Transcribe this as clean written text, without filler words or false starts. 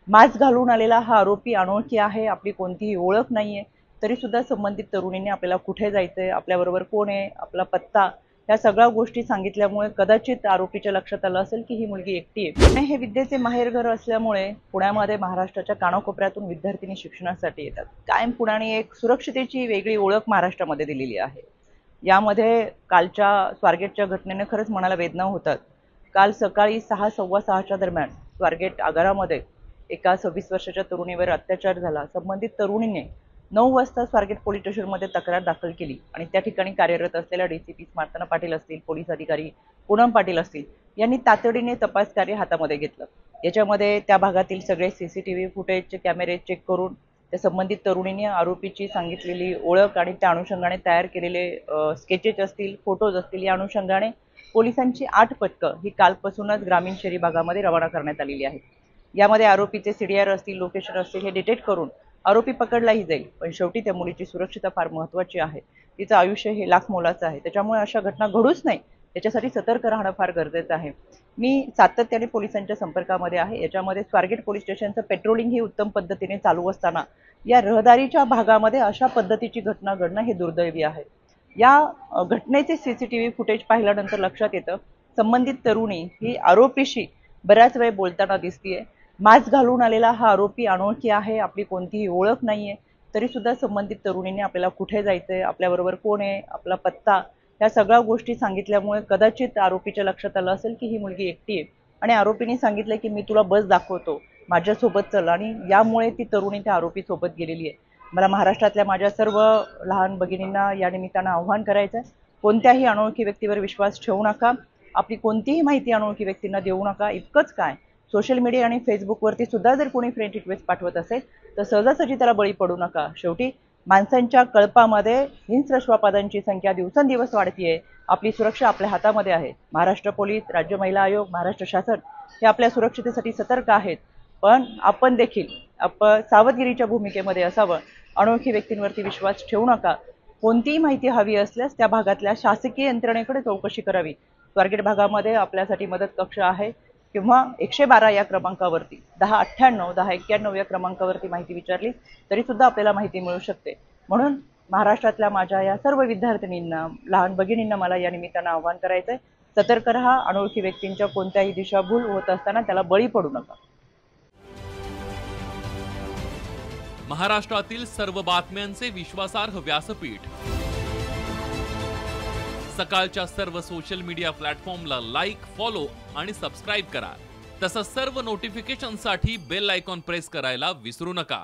Mask घालून आलेला हा आरोपी अनोळखी आहे, आपली कोणतीही ओळख नाहीये, तरी सुद्धा संबंधित तरुणीने आपल्याला कुठे जायचंय, आपल्याबरोबर कोण आहे, आपला पत्ता, या सगळ्या गोष्टी सांगितल्यामुळे कदाचित आरोपीच्या लक्षात आलं असेल की ही मुलगी एकटी आहे। पुणे हे विद्येचे माहेरघर असल्यामुळे पुण्यामध्ये महाराष्ट्राच्या कानाकोपऱ्यातून विद्यार्थिनी शिक्षणासाठी येतात। कायम पुण्याने एक सुरक्षितेची वेगळी ओळख महाराष्ट्रामध्ये दिलेली आहे। यामध्ये कालच्या स्वारगेटच्या घटनेने खरंच मनाला वेदना होतात। काल सकाळी 6 सव्वा 6च्या दरम्यान स्वारगेट आगारामध्ये एका 26 वर्षाच्या तरुणीवर अत्याचार झाला। संबंधित तरुणीने 9 वाजता स्वारगेट पोलीस स्टेशनमध्ये तक्रार दाखल केली आणि त्या ठिकाणी कार्यरत असलेल्या डीसीपी स्मार्तना पाटील असतील, पोलीस अधिकारी पूनम पाटील असतील यांनी तातडीने तपास कार्य हातामध्ये घेतलं। याच्यामध्ये त्या भागातील सगळे सीसीटीव्ही फुटेजचे कॅमेरे चेक करून त्या संबंधित तरुणीने आरोपीची सांगितलेली ओळख आणि त्या अनुषंगाने तयार केलेले स्केचेस असतील, फोटोज असतील, या अनुषंगाने पोलिसांची 8 पथकं ही कालपासूनच ग्रामीण शहरी भागामध्ये रवाना करण्यात आलेली आहेत। यामध्ये आरोपीचे सीडीआर असतील, लोकेशन असतील हे डिटेक्ट करून आरोपी पकडलाही जाईल। पण शेवटी त्या मुलीची सुरक्षितता फार महत्त्वाची आहे। तिचं आयुष्य हे लाख मोलाचं आहे। त्याच्यामुळे अशा घटना घडूच नाही याच्यासाठी सतर्क राहणं फार गरजेचं आहे। मी सातत्याने पोलिसांच्या संपर्कामध्ये आहे। याच्यामध्ये स्वारगेट पोलीस स्टेशनचं पेट्रोलिंग ही उत्तम पद्धतीने चालू असताना या रहदारीच्या भागामध्ये अशा पद्धतीची घटना घडणं हे दुर्दैवी आहे। या घटनेचे सीसीटीव्ही फुटेज पाहिल्यानंतर लक्षात येतं संबंधित तरुणी ही आरोपीशी बऱ्याच वेळ बोलताना दिसतीये। मास्क घालून आलेला हा आरोपी अनोळखी आहे, आपली कोणतीही ओळख नाहीये, तरी सुद्धा संबंधित तरुणीने आपल्याला कुठे जायचंय, आपल्याबरोबर कोण आहे, आपला पत्ता, या सगळ्या गोष्टी सांगितल्यामुळे कदाचित आरोपीच्या लक्षात आलं असेल की ही मुलगी एकटी आहे आणि आरोपीने सांगितलं की मी तुला बस दाखवतो, माझ्यासोबत चल, आणि यामुळे ती तरुणी त्या आरोपीसोबत गेलेली आहे। मला महाराष्ट्रातल्या माझ्या सर्व लहान भगिनींना या निमित्तानं आव्हान करायचं आहे, कोणत्याही अनोळखी व्यक्तीवर विश्वास ठेवू नका, आपली कोणतीही माहिती अनोळखी व्यक्तींना देऊ नका। इतकंच काय, सोशल मीडिया आणि फेसबुकवरती सुद्धा जर कोणी फ्रेंड रिक्वेस्ट पाठवत असेल तर सहजासहजी त्याला बळी पडू नका। शेवटी माणसांच्या कळपामध्ये हिंस्र श्वापादांची संख्या दिवसेंदिवस वाढतीये। आपली सुरक्षा आपल्या हातामध्ये आहे। महाराष्ट्र पोलीस, राज्य महिला आयोग, महाराष्ट्र शासन हे आपल्या सुरक्षितेसाठी सतर्क आहेत, पण आपण देखील सावधगिरीच्या भूमिकेमध्ये असावं। अनोळखी व्यक्तींवरती विश्वास ठेवू नका। कोणतीही माहिती हवी असल्यास त्या भागातल्या शासकीय यंत्रणेकडे चौकशी करावी। स्वारगेट भागामध्ये आपल्यासाठी मदत कक्ष आहे किंवा 112 या क्रमांकावरती 1098 1091 या क्रमांकावरती माहिती विचारली तरी सुद्धा आपल्याला माहिती मिळू शकते। म्हणून महाराष्ट्रातल्या माझ्या या सर्व विद्यार्थिनींना, लहान भगिनींना मला या निमित्तानं आव्हान करायचंय, सतर्क रहा। अनोळखी व्यक्तींच्या कोणत्याही दिशाभूल होत असताना त्याला बळी पडू नका। महाराष्ट्रातील सर्व बातम्यांचे विश्वासार्ह व्यासपीठ, सकाळच्या सर्व सोशल मीडिया प्लॅटफॉर्मला लाईक, फॉलो आणि सबस्क्राईब करा। तसंच सर्व नोटिफिकेशनसाठी बेल आयकॉन प्रेस करायला विसरू नका।